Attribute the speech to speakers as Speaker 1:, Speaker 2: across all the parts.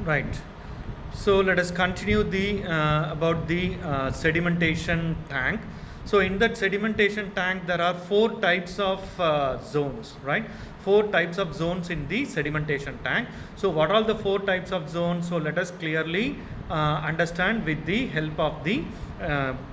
Speaker 1: Right. So let us continue the about the sedimentation tank. So in that sedimentation tank, there are four types of zones, right? Four types of zones in the sedimentation tank. So what are the four types of zones? So let us clearly understand with the help of the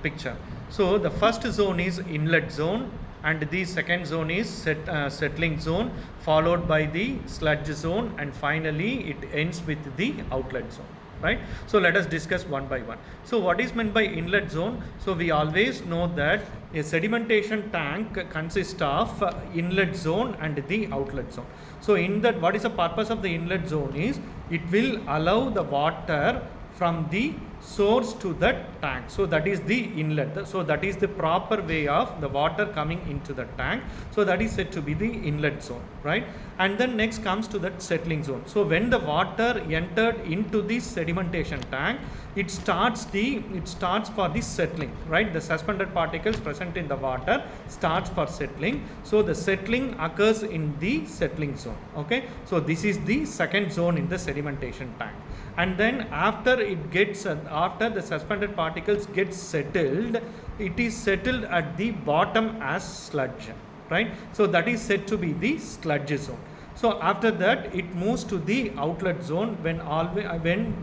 Speaker 1: picture. So the first zone is inlet zone, and the second zone is settling zone, followed by the sludge zone, and finally it ends with the outlet zone, right? So let us discuss one by one. So what is meant by inlet zone? So we always know that a sedimentation tank consists of inlet zone and the outlet zone. So in that, what is the purpose of the inlet zone is it will allow the water from the source to the tank. So that is the inlet. So that is the proper way of the water coming into the tank. So that is said to be the inlet zone, right? And then next comes to that settling zone. So when the water entered into the sedimentation tank, it starts for the settling, right? The suspended particles present in the water starts for settling. So the settling occurs in the settling zone. Okay, so this is the second zone in the sedimentation tank. And then after the suspended particles get settled, it is settled at the bottom as sludge, right? So that is said to be the sludge zone. So after that it moves to the outlet zone when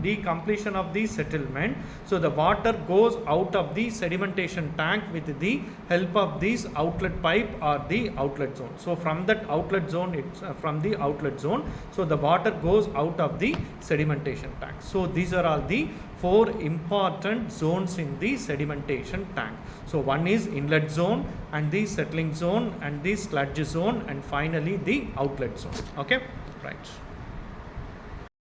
Speaker 1: the completion of the settlement. So the water goes out of the sedimentation tank with the help of this outlet pipe or the outlet zone. So from that outlet zone, so the water goes out of the sedimentation tank. So these are all the four important zones in the sedimentation tank. So one is inlet zone, and the settling zone, and the sludge zone, and finally the outlet zone. Okay, right.